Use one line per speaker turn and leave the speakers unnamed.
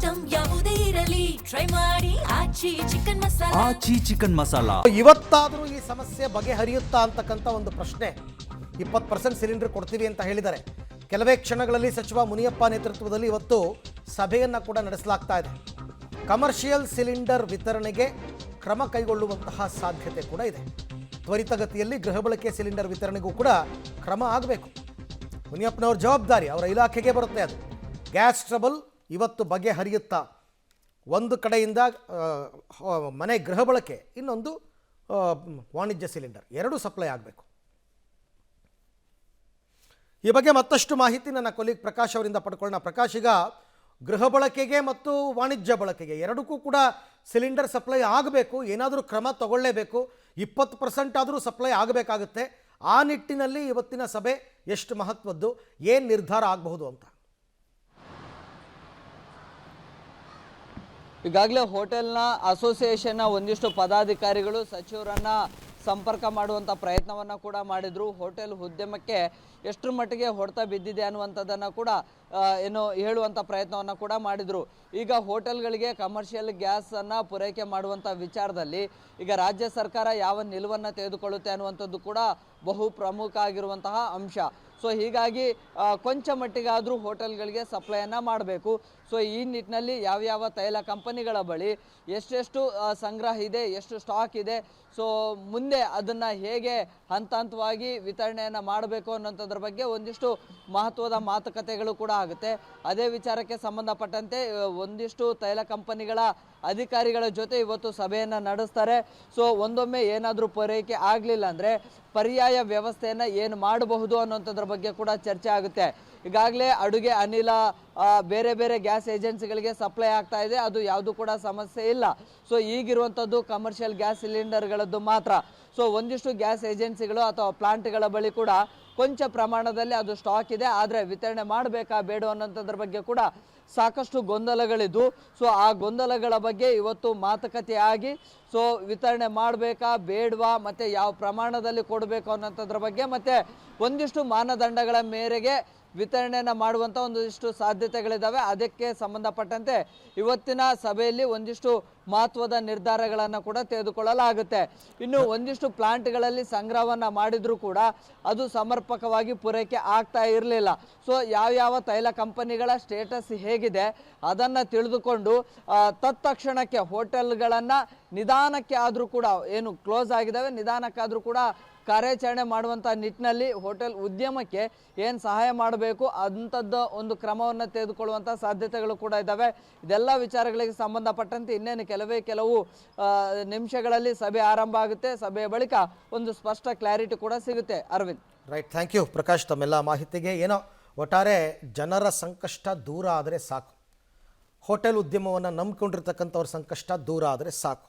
Item ಯಾವುದೇ ಇರಲಿ try ಮಾಡಿ ಆಚಿ ಚಿಕನ್ ಮಸಾಲಾ.
ಇವತ್ತಾದರೂ ಈ ಸಮಸ್ಯೆ ಬಗೆಹರಿಯುತ್ತಾ ಅಂತಕ್ಕಂಥ ಒಂದು ಪ್ರಶ್ನೆ. 20% ಸಿಲಿಂಡರ್ ಕೊಡ್ತೀವಿ ಅಂತ ಹೇಳಿದ್ದಾರೆ. ಕೆಲವೇ ಕ್ಷಣಗಳಲ್ಲಿ ಸಚಿವ ಮುನಿಯಪ್ಪ ನೇತೃತ್ವದಲ್ಲಿ ಇವತ್ತು ಸಭೆಯನ್ನು ಕೂಡ ನಡೆಸಲಾಗ್ತಾ ಇದೆ. ಕಮರ್ಷಿಯಲ್ ಸಿಲಿಂಡರ್ ವಿತರಣೆಗೆ ಕ್ರಮ ಕೈಗೊಳ್ಳುವಂತಹ ಸಾಧ್ಯತೆ ಕೂಡ ಇದೆ. ತ್ವರಿತಗತಿಯಲ್ಲಿ ಗೃಹ ಬಳಕೆ ಸಿಲಿಂಡರ್ ವಿತರಣೆಗೂ ಕೂಡ ಕ್ರಮ ಆಗಬೇಕು. ಮುನಿಯಪ್ಪನವ್ರ ಜವಾಬ್ದಾರಿ ಅವರ ಇಲಾಖೆಗೆ ಬರುತ್ತೆ. ಅದು ಗ್ಯಾಸ್ ಟ್ರಬಲ್ ಇವತ್ತು ಬಗೆಹರಿಯುತ್ತಾ. ಒಂದು ಕಡೆಯಿಂದ ಮನೆ ಗೃಹ ಬಳಕೆ, ಇನ್ನೊಂದು ವಾಣಿಜ್ಯ ಸಿಲಿಂಡರ್, ಎರಡೂ ಸಪ್ಲೈ ಆಗಬೇಕು. ಈ ಬಗ್ಗೆ ಮತ್ತಷ್ಟು ಮಾಹಿತಿ ನನ್ನ ಕೊಲೀಗ್ ಪ್ರಕಾಶ್ ಅವರಿಂದ ಪಡ್ಕೊಳ್ಳೋಣ. ಪ್ರಕಾಶ್, ಈಗ ಗೃಹ ಬಳಕೆಗೆ ಮತ್ತು ವಾಣಿಜ್ಯ ಬಳಕೆಗೆ ಎರಡಕ್ಕೂ ಕೂಡ ಸಿಲಿಂಡರ್ ಸಪ್ಲೈ ಆಗಬೇಕು, ಏನಾದರೂ ಕ್ರಮ ತಗೊಳ್ಳೇಬೇಕು. 20% ಆದರೂ ಸಪ್ಲೈ ಆಗಬೇಕಾಗುತ್ತೆ. ಆ ನಿಟ್ಟಿನಲ್ಲಿ ಇವತ್ತಿನ ಸಭೆ ಎಷ್ಟು ಮಹತ್ವದ್ದು, ಏನು ನಿರ್ಧಾರ ಆಗಬಹುದು ಅಂತ?
ಈಗಾಗಲೇ ಹೋಟೆಲ್ನ ಅಸೋಸಿಯೇಷನ್ನ ಒಂದಿಷ್ಟು ಪದಾಧಿಕಾರಿಗಳು ಸಚಿವರನ್ನ ಸಂಪರ್ಕ ಮಾಡುವಂಥ ಪ್ರಯತ್ನವನ್ನು ಕೂಡ ಮಾಡಿದರು. ಹೋಟೆಲ್ ಉದ್ಯಮಕ್ಕೆ ಎಷ್ಟರ ಮಟ್ಟಿಗೆ ಹೊಡೆತ ಬಿದ್ದಿದೆ ಅನ್ನುವಂಥದ್ದನ್ನು ಕೂಡ ಹೇಳುವಂಥ ಪ್ರಯತ್ನವನ್ನು ಕೂಡ ಮಾಡಿದರು. ಈಗ ಹೋಟೆಲ್ಗಳಿಗೆ ಕಮರ್ಷಿಯಲ್ ಗ್ಯಾಸನ್ನು ಪೂರೈಕೆ ಮಾಡುವಂಥ ವಿಚಾರದಲ್ಲಿ ಈಗ ರಾಜ್ಯ ಸರ್ಕಾರ ಯಾವ ನಿಲುವನ್ನು ತೆಗೆದುಕೊಳ್ಳುತ್ತೆ ಅನ್ನುವಂಥದ್ದು ಕೂಡ ಬಹು ಪ್ರಮುಖ ಆಗಿರುವಂತಹ ಅಂಶ. ಸೊ ಹೀಗಾಗಿ ಕೊಂಚ ಮಟ್ಟಿಗಾದರೂ ಹೋಟೆಲ್ಗಳಿಗೆ ಸಪ್ಲೈಯನ್ನು ಮಾಡಬೇಕು. ಸೊ ಈ ನಿಟ್ಟಿನಲ್ಲಿ ಯಾವ್ಯಾವ ತೈಲ ಕಂಪನಿಗಳ ಬಳಿ ಎಷ್ಟೆಷ್ಟು ಸಂಗ್ರಹ ಇದೆ, ಎಷ್ಟು ಸ್ಟಾಕ್ ಇದೆ, ಸೊ ಮುಂದೆ ಅದನ್ನು ಹೇಗೆ ಹಂತ ಹಂತವಾಗಿ ವಿತರಣೆಯನ್ನು ಮಾಡಬೇಕು ಅನ್ನೋಂಥದ್ರ ಬಗ್ಗೆ ಒಂದಿಷ್ಟು ಮಹತ್ವದ ಮಾತುಕತೆಗಳು ಕೂಡ ಆಗುತ್ತೆ. ಅದೇ ವಿಚಾರಕ್ಕೆ ಸಂಬಂಧಪಟ್ಟಂತೆ ಒಂದಿಷ್ಟು ತೈಲ ಕಂಪನಿಗಳ ಅಧಿಕಾರಿಗಳ ಜೊತೆ ಇವತ್ತು ಸಭೆಯನ್ನು ನಡೆಸ್ತಾರೆ. ಸೊ ಒಂದೊಮ್ಮೆ ಏನಾದರೂ ಪೂರೈಕೆ ಆಗಲಿಲ್ಲ ಅಂದರೆ ಪರ್ಯಾಯ ವ್ಯವಸ್ಥೆಯನ್ನು ಏನು ಮಾಡಬಹುದು ಅನ್ನೋಂಥದ್ರ ಬಗ್ಗೆ ಕೂಡ ಚರ್ಚೆ ಆಗುತ್ತೆ. ಈಗಾಗಲೇ ಅಡುಗೆ ಅನಿಲ ಬೇರೆ ಬೇರೆ ಗ್ಯಾಸ್ ಏಜೆನ್ಸಿಗಳಿಗೆ ಸಪ್ಲೈ ಆಗ್ತಾ ಇದೆ, ಅದು ಯಾವುದು ಕೂಡ ಸಮಸ್ಯೆ ಇಲ್ಲ. ಸೊ ಈಗಿರುವಂಥದ್ದು ಕಮರ್ಷಿಯಲ್ ಗ್ಯಾಸ್ ಸಿಲಿಂಡರ್ಗಳದ್ದು ಮಾತ್ರ. ಸೊ ಒಂದಿಷ್ಟು ಗ್ಯಾಸ್ ಏಜೆನ್ಸಿಗಳು ಅಥವಾ ಪ್ಲಾಂಟ್ಗಳ ಬಳಿ ಕೂಡ ಕೊಂಚ ಪ್ರಮಾಣದಲ್ಲಿ ಅದು ಸ್ಟಾಕ್ ಇದೆ, ಆದರೆ ವಿತರಣೆ ಮಾಡಬೇಕಾ ಬೇಡ ಅನ್ನೋಂಥದ್ರ ಬಗ್ಗೆ ಕೂಡ ಸಾಕಷ್ಟು ಗೊಂದಲಗಳಿದ್ದು, ಸೊ ಆ ಗೊಂದಲಗಳ ಬಗ್ಗೆ ಇವತ್ತು ಮಾತುಕತೆ ಆಗಿ ಸೊ ವಿತರಣೆ ಮಾಡಬೇಕಾ ಬೇಡವಾ, ಮತ್ತು ಯಾವ ಪ್ರಮಾಣದಲ್ಲಿ ಕೊಡಬೇಕು ಅನ್ನೋಂಥದ್ರ ಬಗ್ಗೆ ಮತ್ತು ಒಂದಿಷ್ಟು ಮಾನದಂಡಗಳ ಮೇರೆಗೆ ವಿತರಣೆಯನ್ನು ಮಾಡುವಂಥ ಒಂದಿಷ್ಟು ಸಾಧ್ಯತೆಗಳಿದ್ದಾವೆ. ಅದಕ್ಕೆ ಸಂಬಂಧಪಟ್ಟಂತೆ ಇವತ್ತಿನ ಸಭೆಯಲ್ಲಿ ಒಂದಿಷ್ಟು ಮಹತ್ವದ ನಿರ್ಧಾರಗಳನ್ನು ಕೂಡ ತೆಗೆದುಕೊಳ್ಳಲಾಗುತ್ತೆ. ಇನ್ನು ಒಂದಿಷ್ಟು ಪ್ಲಾಂಟ್ಗಳಲ್ಲಿ ಸಂಗ್ರಹವನ್ನು ಮಾಡಿದರೂ ಕೂಡ ಅದು ಸಮರ್ಪಕವಾಗಿ ಪೂರೈಕೆ ಆಗ್ತಾ ಇರಲಿಲ್ಲ. ಸೊ ಯಾವ್ಯಾವ ತೈಲ ಕಂಪನಿಗಳ ಸ್ಟೇಟಸ್ ಹೇಗಿದೆ ಅದನ್ನು ತಿಳಿದುಕೊಂಡು ತತ್ಕ್ಷಣಕ್ಕೆ ಹೋಟೆಲ್ಗಳನ್ನು ನಿಧಾನಕ್ಕೆ ಆದರೂ ಕೂಡ ಏನು ಕ್ಲೋಸ್ ಆಗಿದ್ದಾವೆ ನಿಧಾನಕ್ಕಾದರೂ ಕೂಡ ಕಾರ್ಯಾಚರಣೆ ಮಾಡುವಂಥ ನಿಟ್ಟಿನಲ್ಲಿ ಹೋಟೆಲ್ ಉದ್ಯಮಕ್ಕೆ ಏನು ಸಹಾಯ ಮಾಡಬೇಕು ಅಂಥದ್ದು ಒಂದು ಕ್ರಮವನ್ನು ತೆಗೆದುಕೊಳ್ಳುವಂಥ ಸಾಧ್ಯತೆಗಳು ಕೂಡ ಇದ್ದಾವೆ. ಇದೆಲ್ಲ ವಿಚಾರಗಳಿಗೆ ಸಂಬಂಧಪಟ್ಟಂತೆ ಇನ್ನೇನು ಕೆಲವು ನಿಮಿಷಗಳಲ್ಲಿ ಸಭೆ ಆರಂಭ ಆಗುತ್ತೆ. ಸಭೆಯ ಬಳಿಕ ಒಂದು ಸ್ಪಷ್ಟ ಕ್ಲಾರಿಟಿ ಕೂಡ ಸಿಗುತ್ತೆ. Arvind,
right, thank you Prakash ತಮ್ಮೆಲ್ಲ ಮಾಹಿತಿಗೆ. ಏನೋ ಒಟ್ಟಾರೆ ಜನರ ಸಂಕಷ್ಟ ದೂರ ಆದರೆ ಸಾಕು, ಹೋಟೆಲ್ ಉದ್ಯಮವನ್ನು ನಂಬಿಕೊಂಡಿರ್ತಕ್ಕಂಥವ್ರ ಸಂಕಷ್ಟ ದೂರ ಆದರೆ ಸಾಕು.